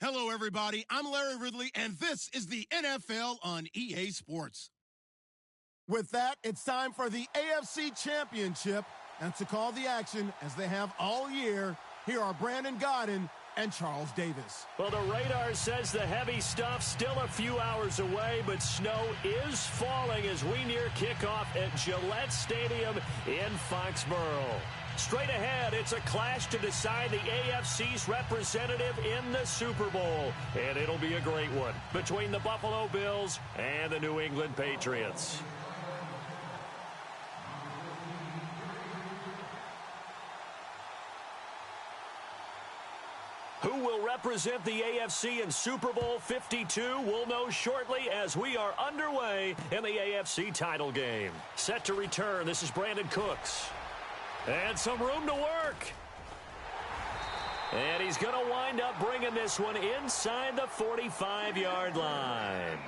Hello, everybody. I'm Larry Ridley, and this is the NFL on EA Sports. With that, it's time for the AFC Championship, and to call the action, as they have all year, here are Brandon Gaudin and Charles Davis. Well, the radar says the heavy stuff still a few hours away, but snow is falling as we near kickoff at Gillette Stadium in Foxborough. Straight ahead, it's a clash to decide the AFC's representative in the Super Bowl. And it'll be a great one between the Buffalo Bills and the New England Patriots. Who will represent the AFC in Super Bowl 52? We'll know shortly as we are underway in the AFC title game. Set to return, this is Brandon Cooks. And some room to work. And he's going to wind up bringing this one inside the 45-yard line.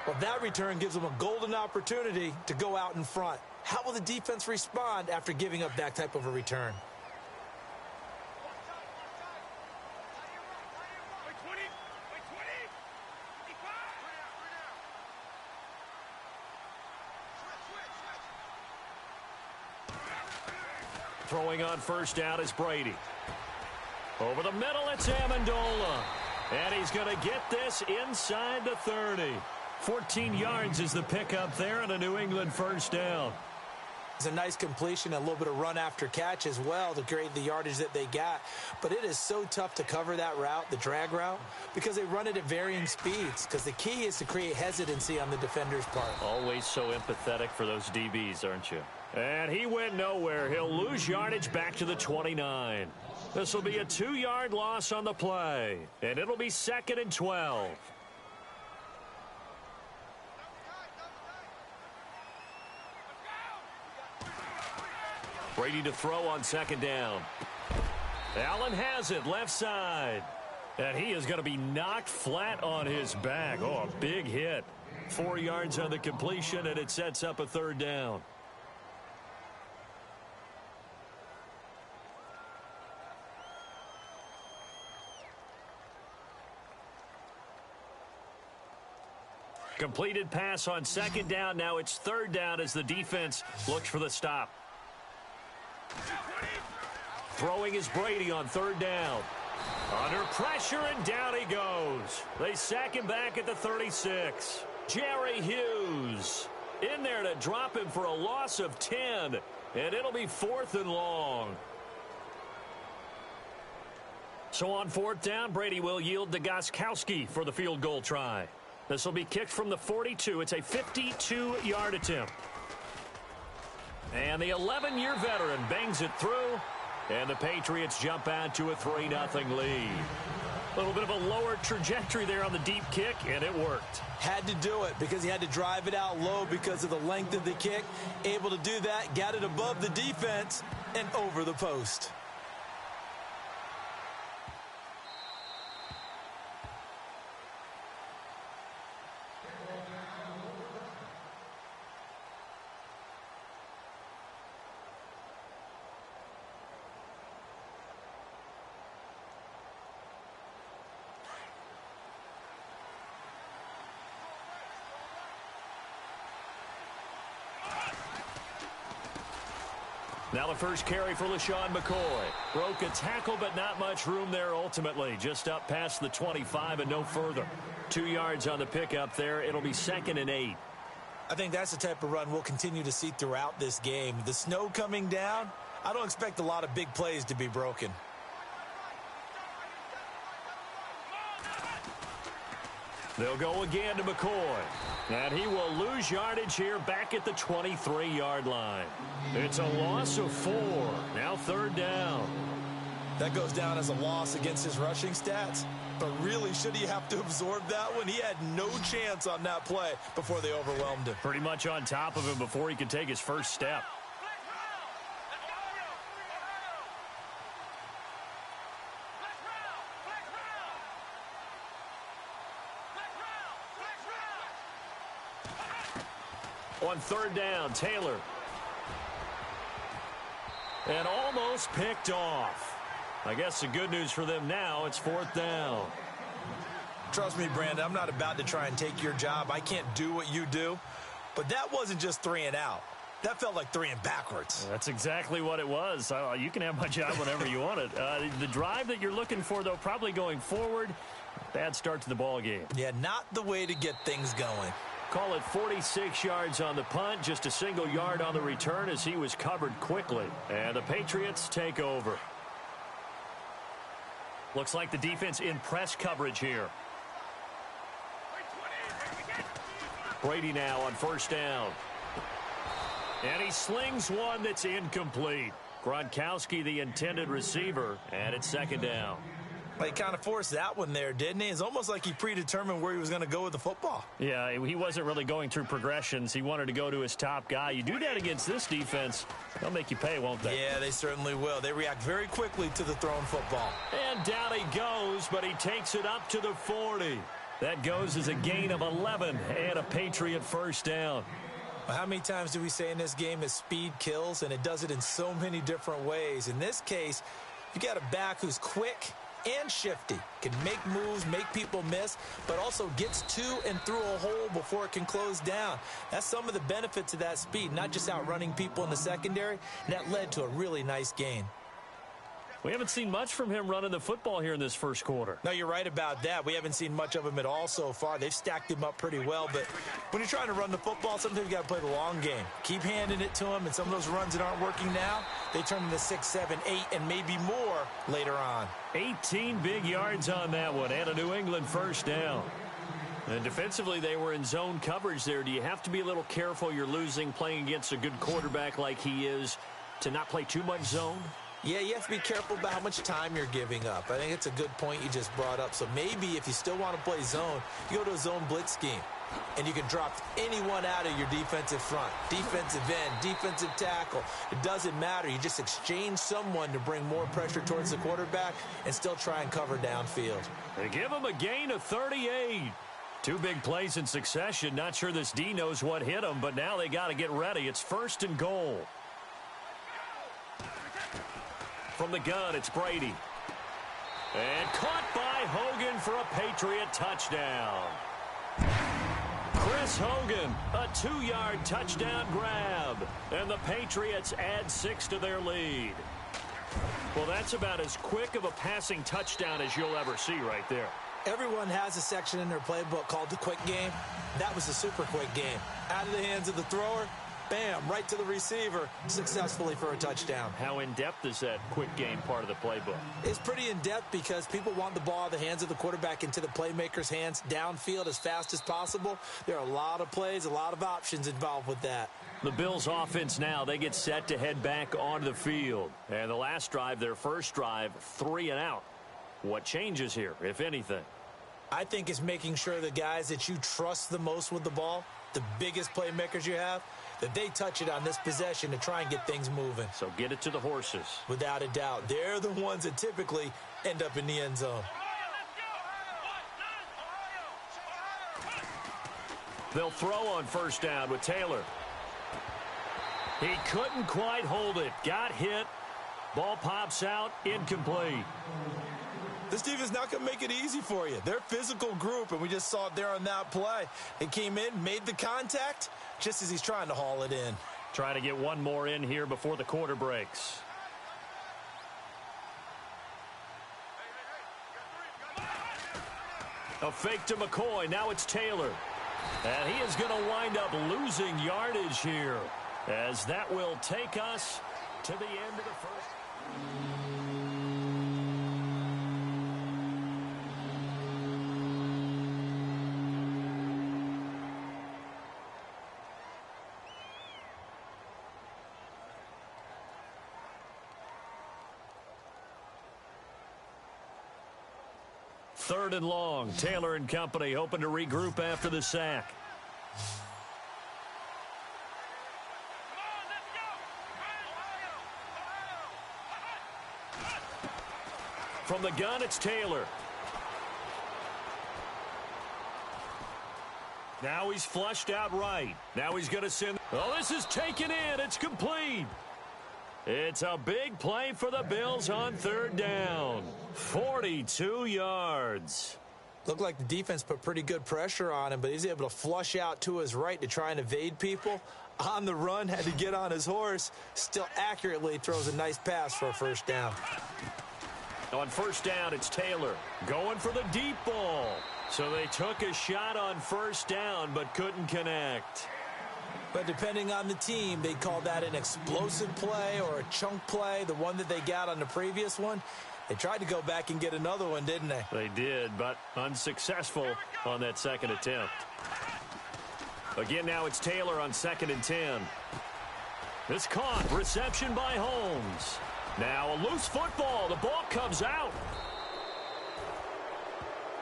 Well, that return gives them a golden opportunity to go out in front. How will the defense respond after giving up that type of a return? Throwing on first down is Brady. Over the middle, it's Amendola. And he's going to get this inside the 30. 14 yards is the pickup there on a New England first down. It's a nice completion, a little bit of run after catch as well to create the yardage that they got. But it is so tough to cover that route, the drag route, because they run it at varying speeds. Because the key is to create hesitancy on the defender's part. Always so empathetic for those DBs, aren't you? And he went nowhere. He'll lose yardage back to the 29. This will be a 2-yard loss on the play. And it'll be 2nd and 12. Brady to throw on 2nd down. Allen has it left side. And he is going to be knocked flat on his back. Oh, a big hit. 4 yards on the completion, and it sets up a 3rd down. Completed pass on 2nd down. Now it's 3rd down as the defense looks for the stop. Throwing is Brady on 3rd down. Under pressure, and down he goes. They sack him back at the 36. Jerry Hughes in there to drop him for a loss of 10. And it'll be 4th and long. So on 4th down, Brady will yield to Gostkowski for the field goal try. This will be kicked from the 42. It's a 52-yard attempt. And the 11-year veteran bangs it through. And the Patriots jump out to a 3-0 lead. A little bit of a lower trajectory there on the deep kick, and it worked. Had to do it because he had to drive it out low because of the length of the kick. Able to do that, got it above the defense, and over the post. Now the first carry for LaShawn McCoy. Broke a tackle, but not much room there ultimately. Just up past the 25 and no further. 2 yards on the pickup there. It'll be 2nd and 8. I think that's the type of run we'll continue to see throughout this game. The snow coming down, I don't expect a lot of big plays to be broken. They'll go again to McCoy. And he will lose yardage here back at the 23-yard line. It's a loss of 4. Now 3rd down. That goes down as a loss against his rushing stats. But really, should he have to absorb that one? He had no chance on that play before they overwhelmed him. Pretty much on top of him before he could take his first step. On 3rd down, Taylor. And almost picked off. I guess the good news for them now, it's 4th down. Trust me, Brandon, I'm not about to try and take your job. I can't do what you do. But that wasn't just 3 and out. That felt like 3 and backwards. That's exactly what it was. You can have my job whenever you want it. The drive that you're looking for, though, probably going forward. Bad start to the ball game. Yeah, not the way to get things going. Call it 46 yards on the punt, just a single yard on the return as he was covered quickly. And the Patriots take over. Looks like the defense in press coverage here. Brady now on first down. And he slings one that's incomplete. Gronkowski, the intended receiver, and it's second down. He kind of forced that one there, didn't he? It's almost like he predetermined where he was going to go with the football. Yeah, he wasn't really going through progressions. He wanted to go to his top guy. You do that against this defense, they'll make you pay, won't they? Yeah, they certainly will. They react very quickly to the thrown football. And down he goes, but he takes it up to the 40. That goes as a gain of 11 and a Patriot first down. Well, how many times do we say in this game that speed kills, and it does it in so many different ways? In this case, you got a back who's quick and shifty, can make moves, make people miss, but also gets to and through a hole before it can close down. That's some of the benefits of that speed, not just outrunning people in the secondary, and that led to a really nice gain. We haven't seen much from him running the football here in this first quarter. No, you're right about that. We haven't seen much of him at all so far. They've stacked him up pretty well, but when you're trying to run the football, sometimes you got to play the long game. Keep handing it to him, and some of those runs that aren't working now, they turn into 6, 7, 8, and maybe more later on. 18 big yards on that one, and a New England first down. And defensively, they were in zone coverage there. Do you have to be a little careful you're losing playing against a good quarterback like he is to not play too much zone? Yeah, you have to be careful about how much time you're giving up. I think it's a good point you just brought up. So maybe if you still want to play zone, you go to a zone blitz scheme. And you can drop anyone out of your defensive front. Defensive end, defensive tackle. It doesn't matter. You just exchange someone to bring more pressure towards the quarterback and still try and cover downfield. They give him a gain of 38. 2 big plays in succession. Not sure this D knows what hit him, but now they got to get ready. It's first and goal. From the gun, it's Brady. And caught by Hogan for a Patriot touchdown. Chris Hogan, a 2-yard touchdown grab. And the Patriots add 6 to their lead. Well, that's about as quick of a passing touchdown as you'll ever see right there. Everyone has a section in their playbook called the quick game. That was a super quick game. Out of the hands of the thrower, bam, right to the receiver, successfully for a touchdown. How in-depth is that quick game part of the playbook? It's pretty in-depth because people want the ball out of the hands of the quarterback into the playmaker's hands downfield as fast as possible. There are a lot of plays, a lot of options involved with that. The Bills offense now, they get set to head back onto the field. And the last drive, their first drive, 3 and out. What changes here, if anything? I think it's making sure the guys that you trust the most with the ball, the biggest playmakers you have, that they touch it on this possession to try and get things moving. So get it to the horses. Without a doubt. They're the ones that typically end up in the end zone. They'll throw on first down with Taylor. He couldn't quite hold it. Got hit. Ball pops out. Incomplete. This defense not going to make it easy for you. They're a physical group, and we just saw it there on that play. They came in, made the contact, just as he's trying to haul it in. Trying to get one more in here before the quarter breaks. A fake to McCoy. Now it's Taylor. And he is going to wind up losing yardage here, as that will take us to the end of the first. Third and long. Taylor and company hoping to regroup after the sack. From the gun, it's Taylor. Now he's flushed out right. Now he's going to send. Oh, this is taken in. It's complete. It's a big play for the Bills on third down. 42 yards. Looked like the defense put pretty good pressure on him, but he's able to flush out to his right to try and evade people. On the run, had to get on his horse. Still accurately throws a nice pass for a first down. On first down, it's Taylor going for the deep ball. So they took a shot on first down but couldn't connect. But depending on the team, they call that an explosive play or a chunk play, the one that they got on the previous one. They tried to go back and get another one, didn't they? They did, but unsuccessful on that second attempt. Again, now it's Taylor on 2nd and 10. It's caught. Reception by Holmes. Now a loose football. The ball comes out.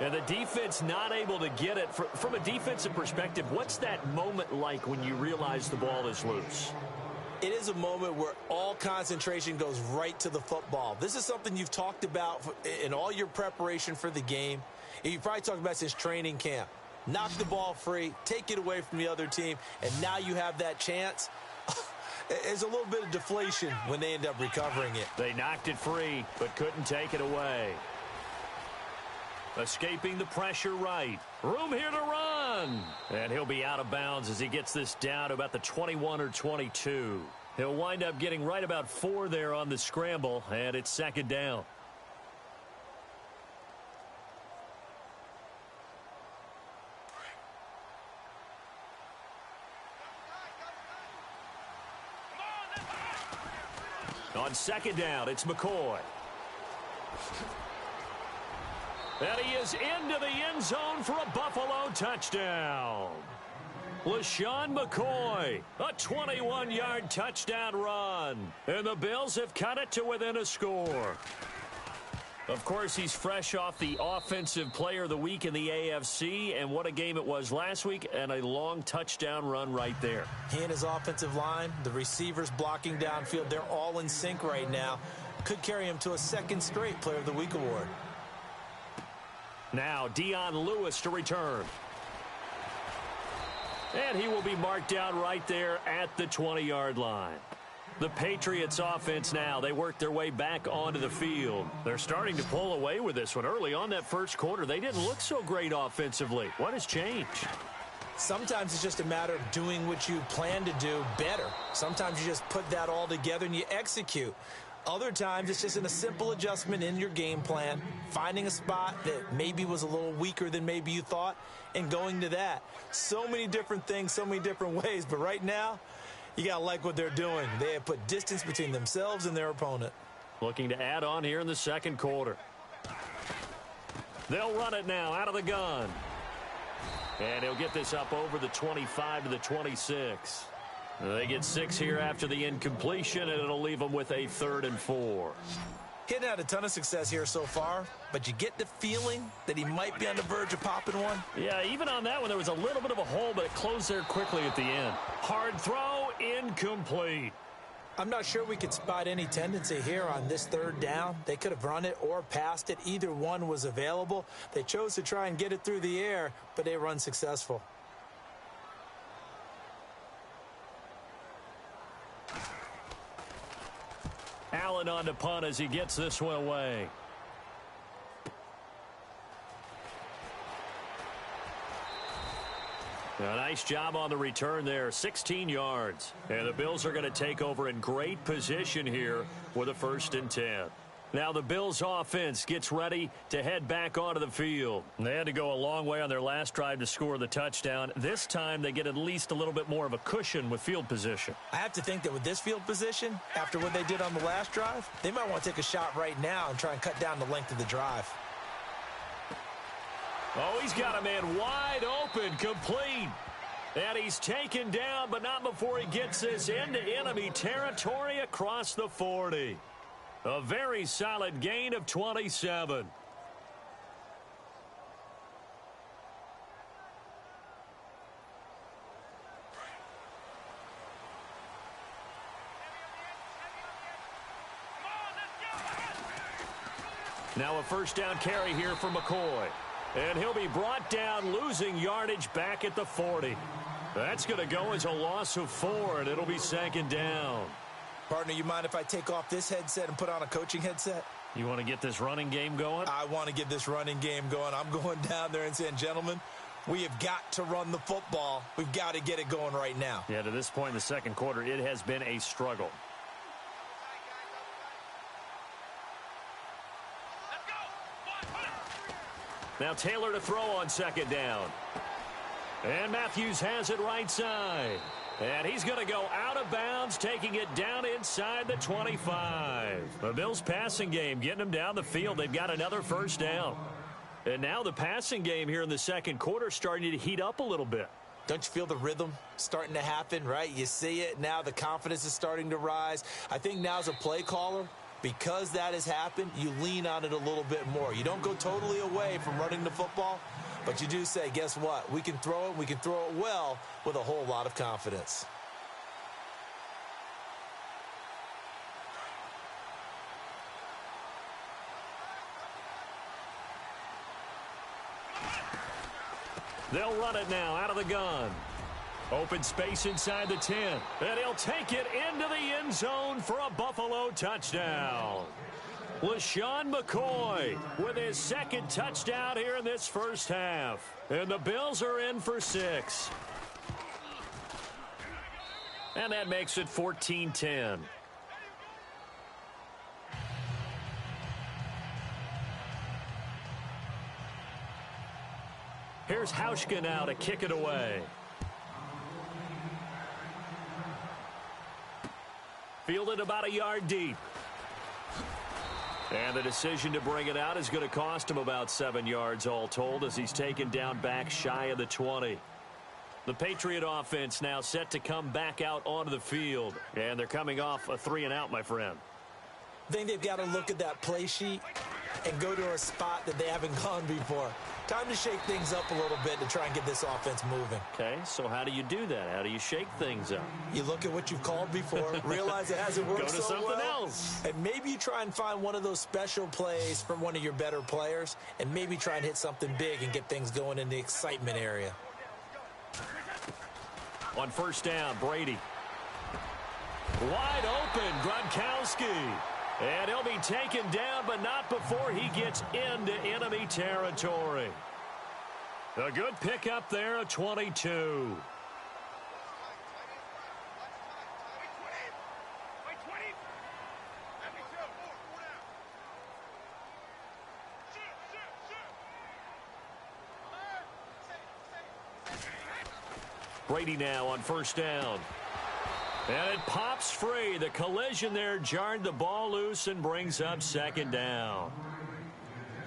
And the defense not able to get it. From a defensive perspective, what's that moment like when you realize the ball is loose? It is a moment where all concentration goes right to the football. This is something you've talked about in all your preparation for the game. And you've probably talked about since training camp. Knock the ball free, take it away from the other team, and now you have that chance. There's a little bit of deflation when they end up recovering it. They knocked it free, but couldn't take it away. Escaping the pressure right. Room here to run. And he'll be out of bounds as he gets this down to about the 21 or 22. He'll wind up getting right about 4 there on the scramble, and it's 2nd down. On 2nd down, it's McCoy. And he is into the end zone for a Buffalo touchdown. LaShawn McCoy, a 21-yard touchdown run. And the Bills have cut it to within a score. Of course, he's fresh off the Offensive Player of the Week in the AFC, and what a game it was last week, and a long touchdown run right there. He and his offensive line, the receivers blocking downfield, they're all in sync right now. Could carry him to a 2nd straight Player of the Week award. Now, Dion Lewis to return. And he will be marked down right there at the 20-yard line. The Patriots offense now, they work their way back onto the field. They're starting to pull away with this one. Early on that first quarter, they didn't look so great offensively. What has changed? Sometimes it's just a matter of doing what you plan to do better. Sometimes you just put that all together and you execute. Other times it's just a simple adjustment in your game plan, finding a spot that maybe was a little weaker than maybe you thought, and going to that. So many different things, so many different ways, but right now, you got to like what they're doing. They have put distance between themselves and their opponent. Looking to add on here in the 2nd quarter. They'll run it now out of the gun. And he'll get this up over the 25 to the 26. They get 6 here after the incompletion, and it'll leave them with a 3rd and 4. He hadn't had a ton of success here so far, but you get the feeling that he might be on the verge of popping one. Yeah, even on that one, there was a little bit of a hole, but it closed there quickly at the end. Hard throw, incomplete. I'm not sure we could spot any tendency here on this 3rd down. They could have run it or passed it. Either one was available. They chose to try and get it through the air, but they were unsuccessful. Allen on the punt as he gets this one away. A nice job on the return there, 16 yards. And the Bills are going to take over in great position here with a 1st and 10. Now the Bills offense gets ready to head back onto the field. They had to go a long way on their last drive to score the touchdown. This time they get at least a little bit more of a cushion with field position. I have to think that with this field position, after what they did on the last drive, they might want to take a shot right now and try and cut down the length of the drive. Oh, he's got a man wide open, complete. And he's taken down, but not before he gets this into enemy territory across the 40. A very solid gain of 27. Now a 1st down carry here for McCoy. And he'll be brought down, losing yardage back at the 40. That's going to go as a loss of 4, and it'll be 2nd down. Partner, you mind if I take off this headset and put on a coaching headset? You want to get this running game going? I want to get this running game going. I'm going down there and saying, gentlemen, we have got to run the football. We've got to get it going right now. Yeah, to this point in the second quarter, it has been a struggle. Now Taylor to throw on second down. And Matthews has it right side. And he's going to go out of bounds, taking it down inside the 25. The Bills passing game getting them down the field. They've got another first down. And now the passing game here in the second quarter starting to heat up a little bit. Don't you feel the rhythm starting to happen, right? You see it. Now the confidence is starting to rise. I think now as a play caller, because that has happened, you lean on it a little bit more. You don't go totally away from running the football, but you do say, guess what? We can throw it. We can throw it well with a whole lot of confidence. They'll run it now out of the gun. Open space inside the 10. And he'll take it into the end zone for a Buffalo touchdown. LaShawn McCoy with his second touchdown here in this first half. And the Bills are in for 6. And that makes it 14-10. Here's Hauschka now to kick it away. Fielded about a yard deep. And the decision to bring it out is going to cost him about 7 yards all told as he's taken down back shy of the 20. The Patriot offense now set to come back out onto the field. And they're coming off a 3-and-out, my friend. I think they've got to look at that play sheet and go to a spot that they haven't gone before. Time to shake things up a little bit to try and get this offense moving. Okay, so how do you do that? How do you shake things up? You look at what you've called before, realize it hasn't worked Go to so something well, else. and maybe you try and find one of those special plays from one of your better players, and maybe try and hit something big and get things going in the excitement area. On first down, Brady. Wide open, Gronkowski. And he'll be taken down, but not before he gets into enemy territory. A good pickup there, a 22. Brady now on first down. And it pops free. The collision there jarred the ball loose and brings up second down.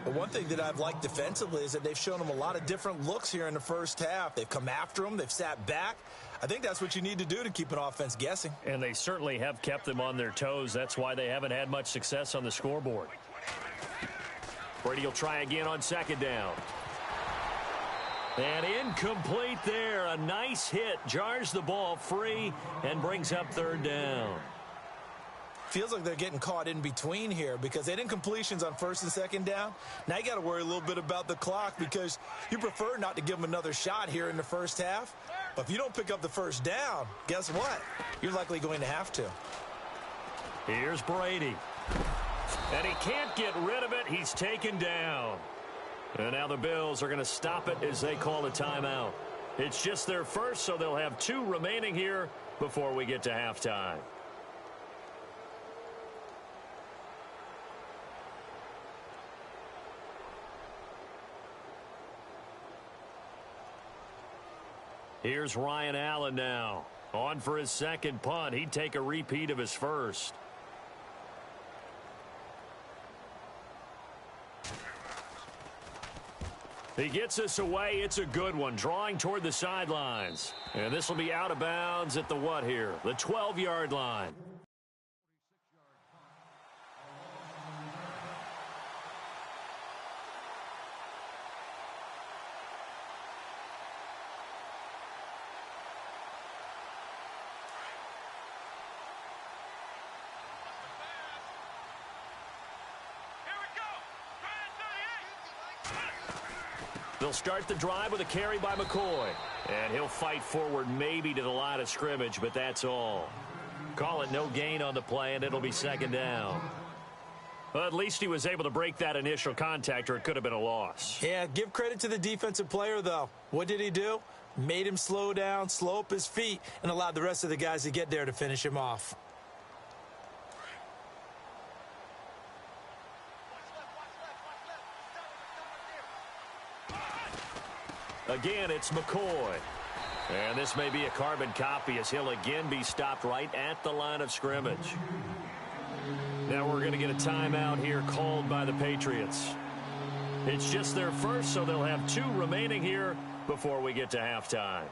Well, one thing that I've liked defensively is that they've shown them a lot of different looks here in the first half. They've come after them. They've sat back. I think that's what you need to do to keep an offense guessing. And they certainly have kept them on their toes. That's why they haven't had much success on the scoreboard. Brady will try again on second down. And incomplete there. A nice hit. Jars the ball free and brings up third down. Feels like they're getting caught in between here because they didn't completions on first and second down. Now you got to worry a little bit about the clock because you prefer not to give them another shot here in the first half. But if you don't pick up the first down, guess what? You're likely going to have to. Here's Brady. And he can't get rid of it. He's taken down. And now the Bills are going to stop it as they call a timeout. It's just their first, so they'll have 2 remaining here before we get to halftime. Here's Ryan Allen now. On for his second punt. He'd take a repeat of his first. He gets us away. It's a good one. Drawing toward the sidelines. And this will be out of bounds at the what here? The 12-yard line. They'll start the drive with a carry by McCoy. And he'll fight forward maybe to the line of scrimmage, but that's all. Call it no gain on the play, and it'll be second down. Well, at least he was able to break that initial contact, or it could have been a loss. Yeah, give credit to the defensive player, though. What did he do? Made him slow down, slow up his feet, and allowed the rest of the guys to get there to finish him off. Again, it's McCoy. And this may be a carbon copy as he'll again be stopped right at the line of scrimmage. Now we're going to get a timeout here called by the Patriots. It's just their first, so they'll have 2 remaining here before we get to halftime.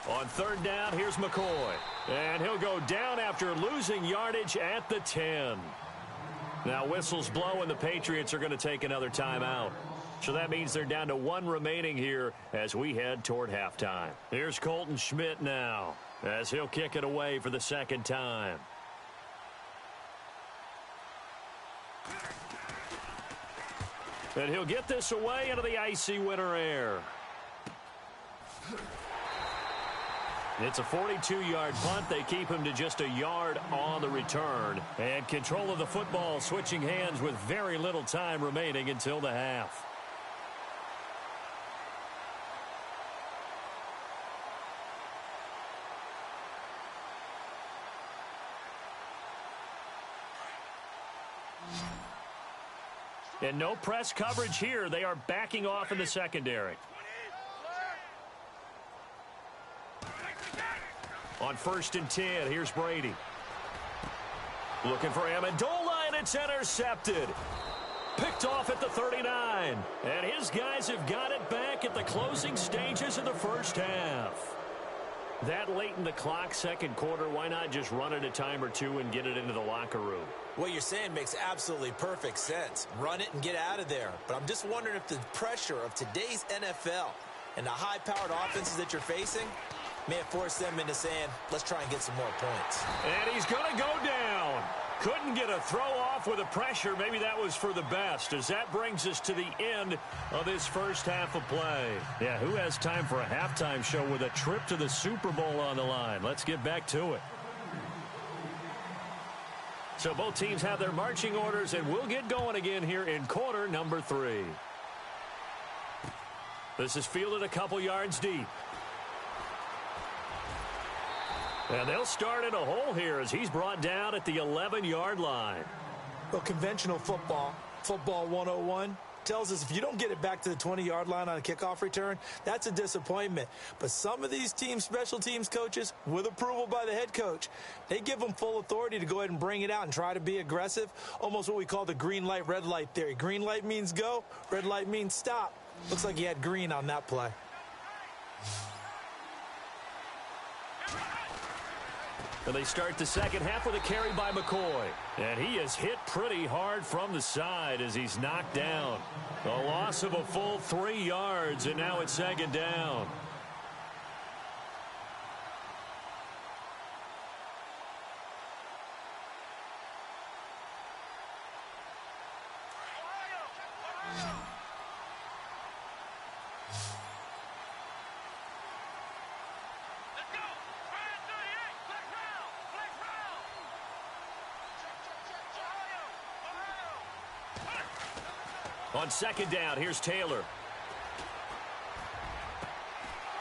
On 3rd down, here's McCoy. And he'll go down after losing yardage at the 10. Now whistles blow and the Patriots are going to take another timeout. So that means they're down to 1 remaining here as we head toward halftime. Here's Colton Schmidt now as he'll kick it away for the 2nd time. And he'll get this away into the icy winter air. It's a 42-yard punt. They keep him to just a yard on the return. And control of the football switching hands with very little time remaining until the half. And no press coverage here. They are backing off in the secondary. On 1st and 10, here's Brady. Looking for Amendola, and it's intercepted. Picked off at the 39. And his guys have got it back at the closing stages of the first half. That late in the clock, 2nd quarter, why not just run it a time or 2 and get it into the locker room? What you're saying makes absolutely perfect sense. Run it and get out of there. But I'm just wondering if the pressure of today's NFL and the high-powered offenses that you're facing may have forced them into saying, let's try and get some more points. And he's going to go down. Couldn't get a throw off with the pressure. Maybe that was for the best, as that brings us to the end of this first half of play. Yeah, who has time for a halftime show with a trip to the Super Bowl on the line? Let's get back to it. So both teams have their marching orders, and we'll get going again here in quarter number 3. This is fielded a couple yards deep. And they'll start in a hole here as he's brought down at the 11-yard line. Well, conventional football 101, tells us if you don't get it back to the 20-yard line on a kickoff return, that's a disappointment. But some of these team special teams coaches, with approval by the head coach, they give them full authority to go ahead and bring it out and try to be aggressive, almost what we call the green light, red light theory. Green light means go, red light means stop. Looks like he had green on that play. And they start the second half with a carry by McCoy. And he is hit pretty hard from the side as he's knocked down. A loss of a full 3 yards, and now it's 2nd down. On 2nd down, here's Taylor.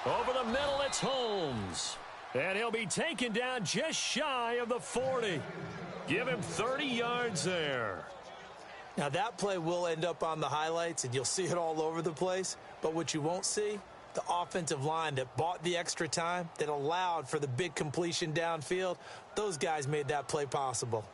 Over the middle, it's Holmes. And he'll be taken down just shy of the 40. Give him 30 yards there. Now, that play will end up on the highlights, and you'll see it all over the place. But what you won't see, the offensive line that bought the extra time, that allowed for the big completion downfield, those guys made that play possible.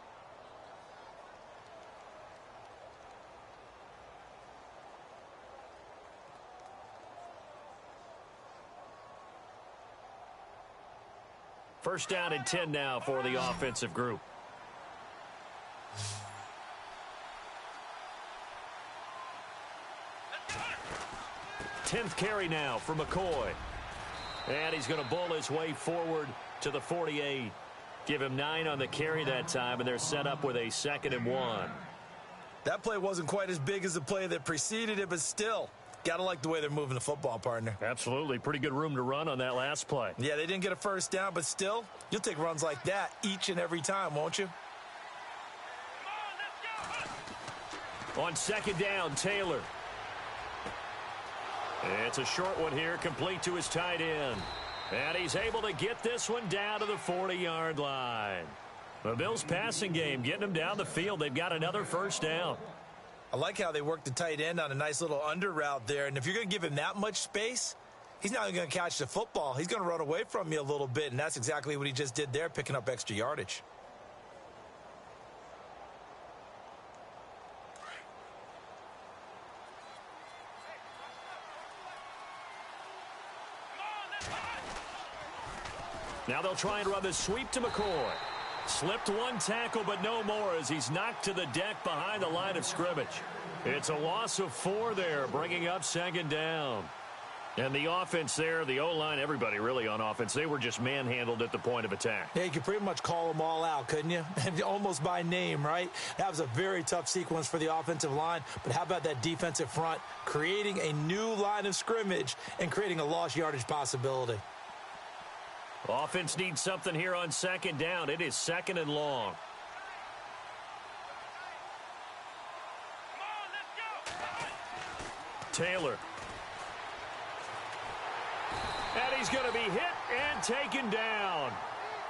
First down and 10 now for the offensive group. Tenth carry now for McCoy. And he's going to bull his way forward to the 48. Give him 9 on the carry that time, and they're set up with a 2nd and 1. That play wasn't quite as big as the play that preceded it, but still, Got to like the way they're moving the football, partner. Absolutely. Pretty good room to run on that last play. Yeah, they didn't get a first down, but still, you'll take runs like that each and every time, won't you? On second down, Taylor. It's a short one here, complete to his tight end. And he's able to get this one down to the 40-yard line. The Bills' passing game getting them down the field. They've got another first down. I like how they work the tight end on a nice little under route there. And if you're going to give him that much space, he's not going to catch the football. He's going to run away from you a little bit, and that's exactly what he just did there, picking up extra yardage. Now they'll try and run the sweep to McCoy. Slipped one tackle, but no more as he's knocked to the deck behind the line of scrimmage. It's a loss of 4 there, bringing up second down. And the offense there, the O-line, everybody really on offense, they were just manhandled at the point of attack. Yeah, you could pretty much call them all out, couldn't you? Almost by name, right? That was a very tough sequence for the offensive line. But how about that defensive front, creating a new line of scrimmage and creating a lost yardage possibility? Offense needs something here on second down. It is second and long. Taylor. And he's going to be hit and taken down.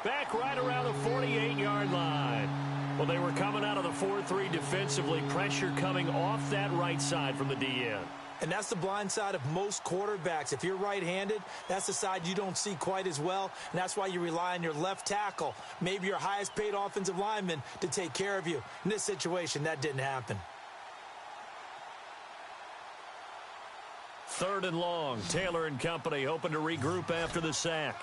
Back right around the 48-yard line. Well, they were coming out of the 4-3 defensively. Pressure coming off that right side from the DN. And that's the blind side of most quarterbacks. If you're right-handed, that's the side you don't see quite as well. And that's why you rely on your left tackle, maybe your highest-paid offensive lineman, to take care of you. In this situation, that didn't happen. Third and long. Taylor and company hoping to regroup after the sack.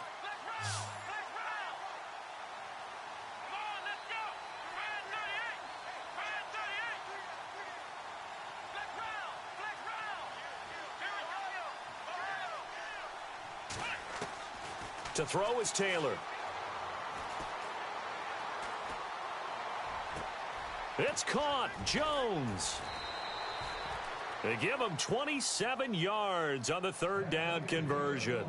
To throw is Taylor. It's caught. Jones. They give him 27 yards on the third down conversion.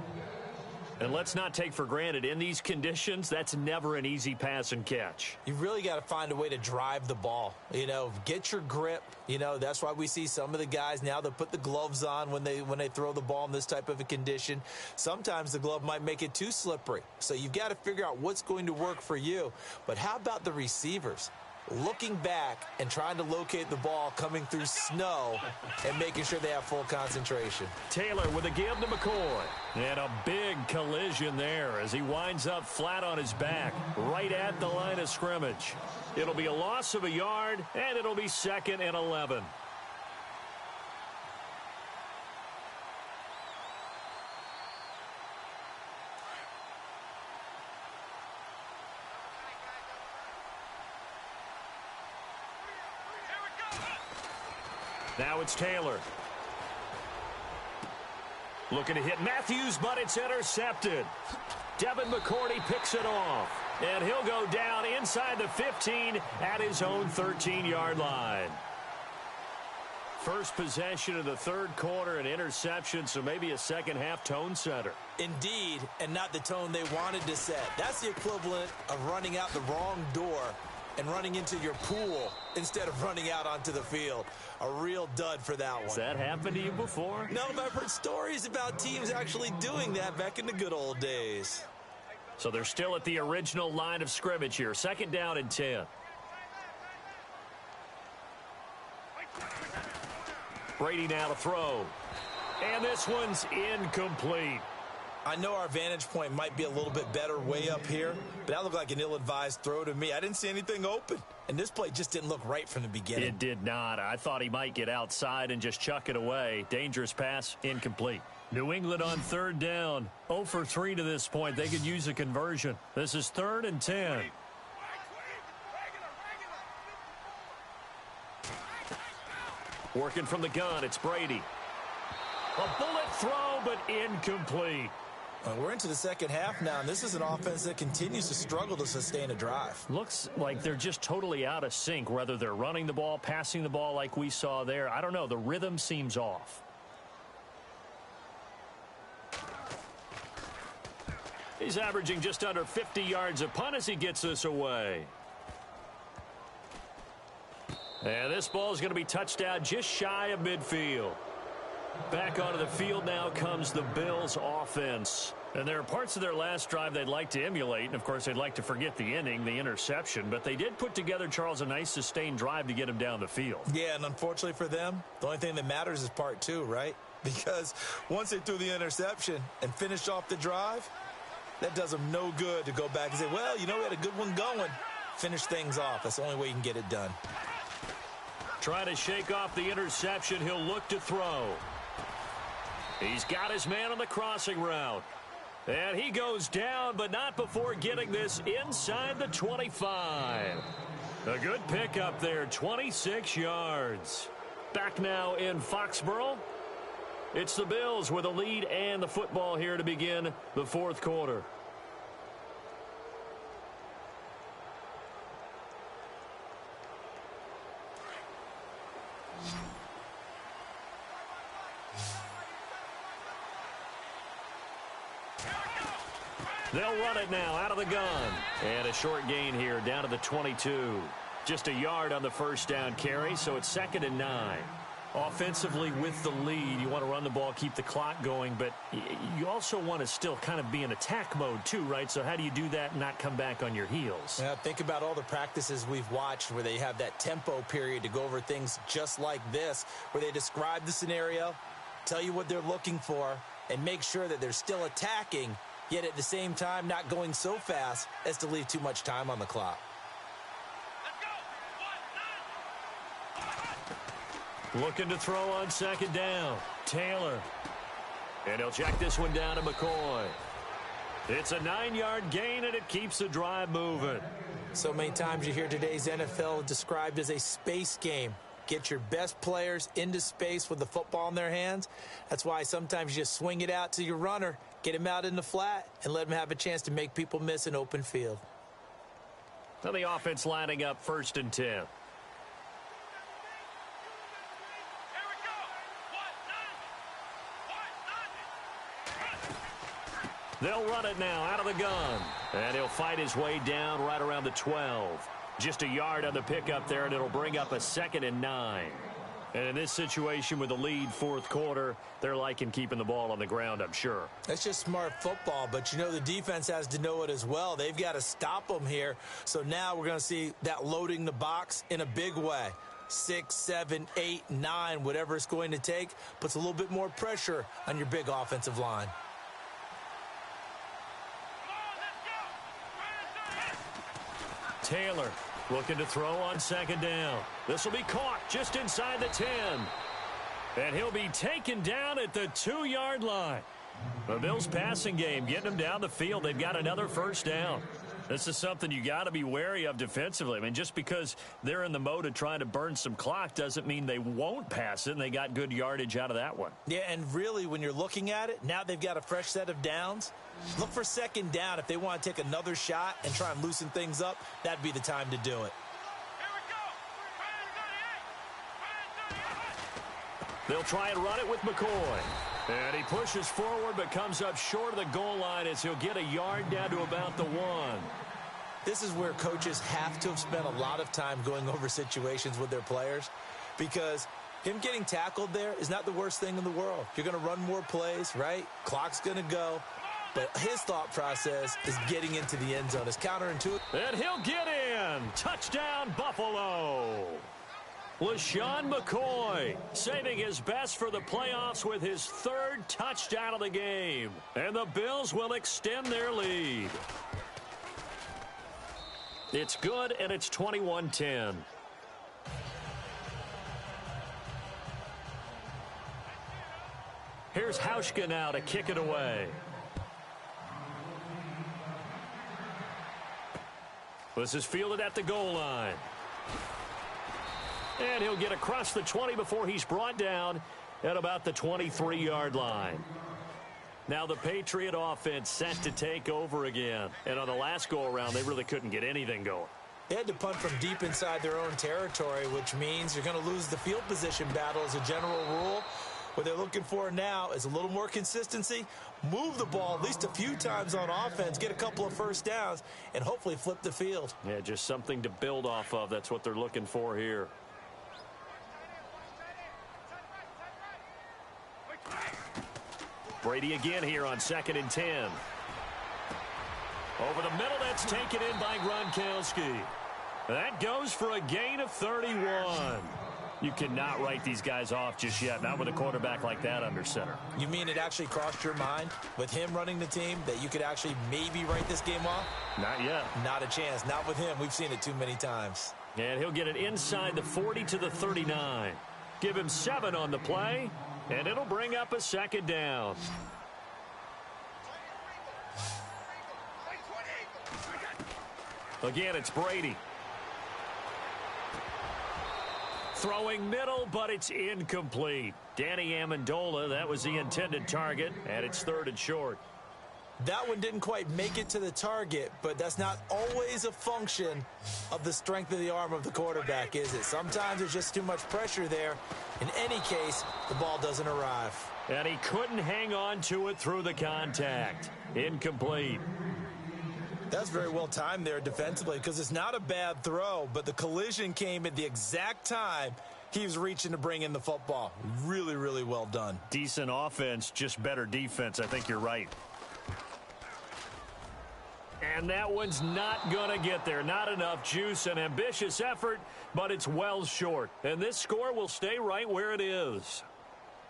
And let's not take for granted, in these conditions, that's never an easy pass and catch. You really got to find a way to drive the ball. You know, get your grip. You know, that's why we see some of the guys now that put the gloves on when they throw the ball in this type of a condition. Sometimes the glove might make it too slippery. So you've got to figure out what's going to work for you. But how about the receivers? Looking back and trying to locate the ball coming through snow and making sure they have full concentration. Taylor with a give to McCoy. And a big collision there as he winds up flat on his back right at the line of scrimmage. It'll be a loss of a yard, and it'll be 2nd and 11. Now it's Taylor. Looking to hit Matthews, but it's intercepted. Devin McCourty picks it off. And he'll go down inside the 15 at his own 13-yard line. First possession of the third quarter, an interception, so maybe a second-half tone setter. Indeed, and not the tone they wanted to set. That's the equivalent of running out the wrong door and running into your pool instead of running out onto the field. A real dud for that one. Has that happened to you before? No, but I've heard stories about teams actually doing that back in the good old days. So they're still at the original line of scrimmage here. 2nd down and 10. Brady now to throw. And this one's incomplete. I know our vantage point might be a little bit better way up here, but that looked like an ill-advised throw to me. I didn't see anything open, and this play just didn't look right from the beginning. It did not. I thought he might get outside and just chuck it away. Dangerous pass, incomplete. New England on 3rd down. 0 for 3 to this point. They could use a conversion. This is 3rd and 10. Working from the gun, it's Brady. A bullet throw, but incomplete. We're into the second half now, and this is an offense that continues to struggle to sustain a drive. Looks like they're just totally out of sync, whether they're running the ball, passing the ball like we saw there. I don't know. The rhythm seems off. He's averaging just under 50 yards a punt as he gets this away. And this ball is going to be touched down just shy of midfield. Back onto the field now comes the Bills offense. And there are parts of their last drive they'd like to emulate. And, of course, they'd like to forget the inning, the interception. But they did put together, Charles, a nice sustained drive to get him down the field. Yeah, and unfortunately for them, the only thing that matters is part two, right? Because once they threw the interception and finished off the drive, that does them no good to go back and say, well, you know, we had a good one going. Finish things off. That's the only way you can get it done. Trying to shake off the interception. He'll look to throw. He's got his man on the crossing route. And he goes down, but not before getting this inside the 25. A good pickup there, 26 yards. Back now in Foxborough. It's the Bills with a lead and the football here to begin the fourth quarter. They'll run it now out of the gun. And a short gain here down to the 22. Just a yard on the first down carry, so it's 2nd and 9. Offensively with the lead, you want to run the ball, keep the clock going, but you also want to still kind of be in attack mode too, right? So how do you do that and not come back on your heels? Yeah, think about all the practices we've watched where they have that tempo period to go over things just like this, where they describe the scenario, tell you what they're looking for, and make sure that they're still attacking, yet at the same time not going so fast as to leave too much time on the clock. Looking to throw on 2nd down. Taylor. And he'll check this one down to McCoy. It's a 9-yard gain, and it keeps the drive moving. So many times you hear today's NFL described as a space game. Get your best players into space with the football in their hands. That's why sometimes you just swing it out to your runner, get him out in the flat, and let him have a chance to make people miss an open field. Now the offense lining up 1st and 10. They'll run it now out of the gun. And he'll fight his way down right around the 12. Just a yard on the pickup there, and it'll bring up a 2nd and 9. And in this situation with the lead, fourth quarter, they're liking keeping the ball on the ground, I'm sure. That's just smart football, but you know the defense has to know it as well. They've got to stop them here. So now we're going to see that loading the box in a big way. 6, 7, 8, 9, whatever it's going to take, puts a little bit more pressure on your big offensive line. Taylor looking to throw on 2nd down. This will be caught just inside the 10. And he'll be taken down at the 2-yard line. The Bills passing game getting them down the field. They've got another first down. This is something you got to be wary of defensively. I mean, just because they're in the mode of trying to burn some clock doesn't mean they won't pass it, and they got good yardage out of that one. Yeah, and really, when you're looking at it, now they've got a fresh set of downs. Look for 2nd down. If they want to take another shot and try and loosen things up, that'd be the time to do it. They'll try and run it with McCoy. And he pushes forward but comes up short of the goal line as he'll get a yard down to about the 1. This is where coaches have to have spent a lot of time going over situations with their players, because him getting tackled there is not the worst thing in the world. You're going to run more plays, right? Clock's going to go. But his thought process is getting into the end zone. It's counterintuitive. And he'll get in. Touchdown, Buffalo. LaShawn McCoy saving his best for the playoffs with his 3rd touchdown of the game. And the Bills will extend their lead. It's good, and it's 21-10. Here's Hauschka now to kick it away. This is fielded at the goal line. And he'll get across the 20 before he's brought down at about the 23-yard line. Now the Patriot offense set to take over again. And on the last go-around, they really couldn't get anything going. They had to punt from deep inside their own territory, which means you're going to lose the field position battle as a general rule. What they're looking for now is a little more consistency, move the ball at least a few times on offense, get a couple of first downs, and hopefully flip the field. Yeah, just something to build off of. That's what they're looking for here. Brady again here on 2nd and 10. Over the middle, that's taken in by Gronkowski. That goes for a gain of 31. You cannot write these guys off just yet, not with a quarterback like that under center. You mean it actually crossed your mind with him running the team that you could actually maybe write this game off? Not yet. Not a chance. Not with him. We've seen it too many times. And he'll get it inside the 40 to the 39. Give him 7 on the play, and it'll bring up a 2nd down. Again, it's Brady. Throwing middle, but it's incomplete. Danny Amendola, that was the intended target, and it's 3rd and short. That one didn't quite make it to the target, but that's not always a function of the strength of the arm of the quarterback, is it? Sometimes there's just too much pressure there. In any case, the ball doesn't arrive. And he couldn't hang on to it through the contact. Incomplete. That's very well timed there defensively because it's not a bad throw, but the collision came at the exact time he was reaching to bring in the football. Really, really well done. Decent offense, just better defense. I think you're right. And that one's not going to get there. Not enough juice. An ambitious effort, but it's well short. And this score will stay right where it is.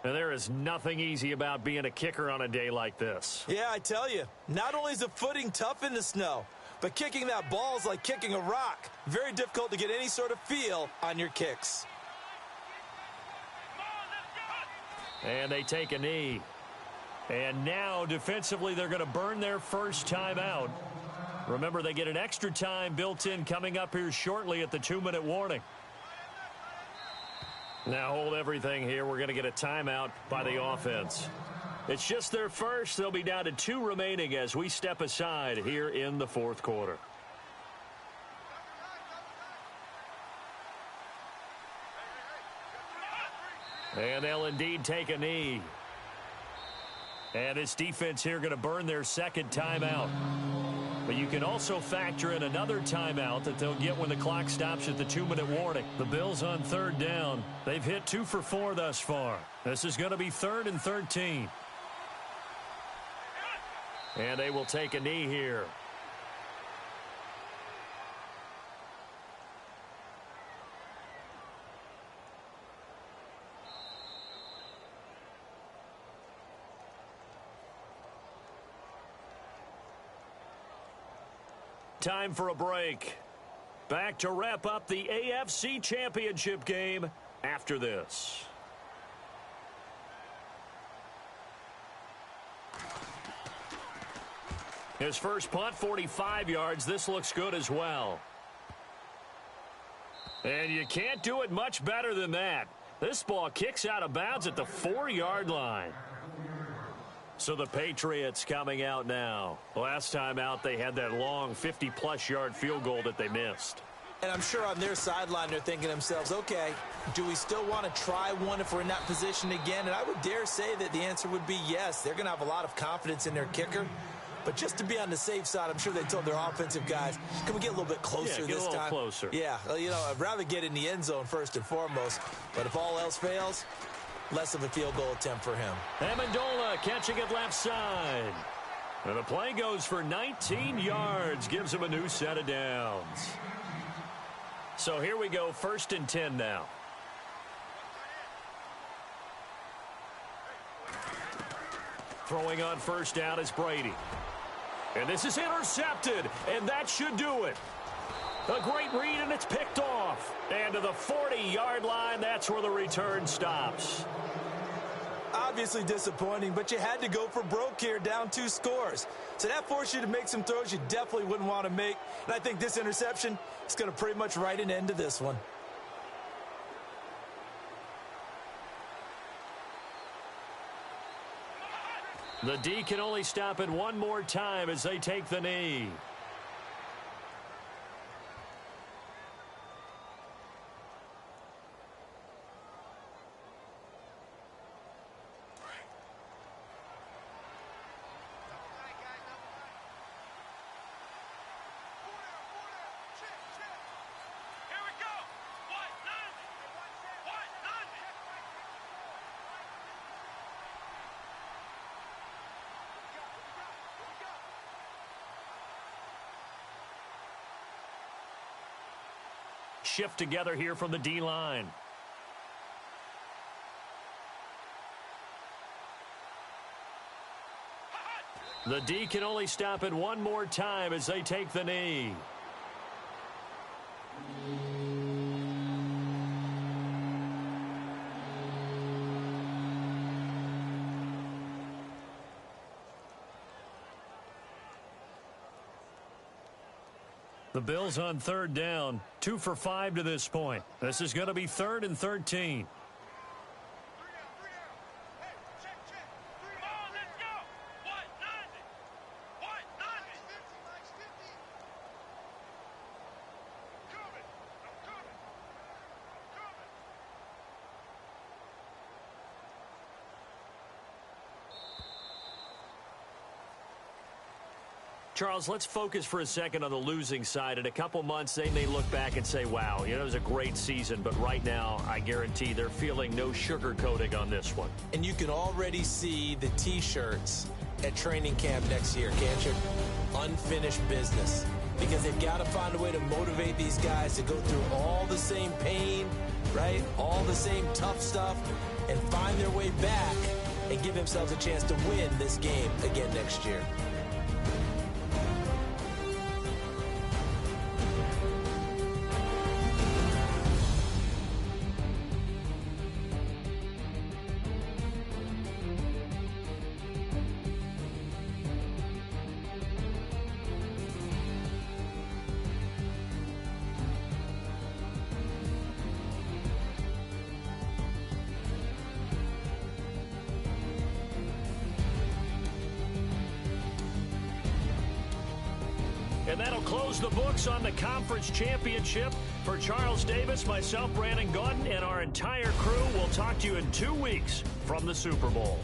And there is nothing easy about being a kicker on a day like this. Yeah, I tell you, not only is the footing tough in the snow, but kicking that ball is like kicking a rock. Very difficult to get any sort of feel on your kicks. And they take a knee. And now, defensively, they're going to burn their first timeout. Remember, they get an extra time built in coming up here shortly at the 2-minute warning. Now hold everything here. We're going to get a timeout by the offense. It's just their first. They'll be down to 2 remaining as we step aside here in the 4th quarter. And they'll indeed take a knee. And this defense here going to burn their 2nd timeout. But you can also factor in another timeout that they'll get when the clock stops at the 2-minute warning. The Bills on 3rd down. They've hit 2 for 4 thus far. This is going to be 3rd and 13. And they will take a knee here. Time for a break. Back to wrap up the AFC Championship game after this. His first punt, 45 yards. This looks good as well. And you can't do it much better than that. This ball kicks out of bounds at the 4-yard line. So the Patriots coming out now. Last time out, they had that long 50-plus yard field goal that they missed. And I'm sure on their sideline, they're thinking to themselves, okay, do we still want to try one if we're in that position again? And I would dare say that the answer would be yes. They're going to have a lot of confidence in their kicker. But just to be on the safe side, I'm sure they told their offensive guys, can we get a little bit closer this time? Closer. Yeah, you know, I'd rather get in the end zone first and foremost. But if all else fails, less of a field goal attempt for him. Amendola catching it left side. And the play goes for 19 yards. Gives him a new set of downs. So here we go, 1st and 10 now. Throwing on 1st down is Brady. And this is intercepted, and that should do it. A great read, and it's picked off. And to the 40-yard line, that's where the return stops. Obviously disappointing, but you had to go for broke here, down 2 scores. So that forced you to make some throws you definitely wouldn't want to make. And I think this interception is going to pretty much write an end to this one. The D can only stop it one more time as they take the knee. shift together here from the D-line. The D can only stop it one more time as they take the knee. The Bills on third down, 2 for 5 to this point. This is going to be 3rd and 13. Charles, let's focus for a second on the losing side. In a couple months, they may look back and say, wow, it was a great season. But right now, I guarantee they're feeling no sugarcoating on this one. And you can already see the T-shirts at training camp next year, can't you? Unfinished business. Because they've got to find a way to motivate these guys to go through all the same pain, right? All the same tough stuff, and find their way back and give themselves a chance to win this game again next year. And that'll close the books on the conference championship. For Charles Davis, myself, Brandon Gaudin, and our entire crew, we'll talk to you in 2 weeks from the Super Bowl.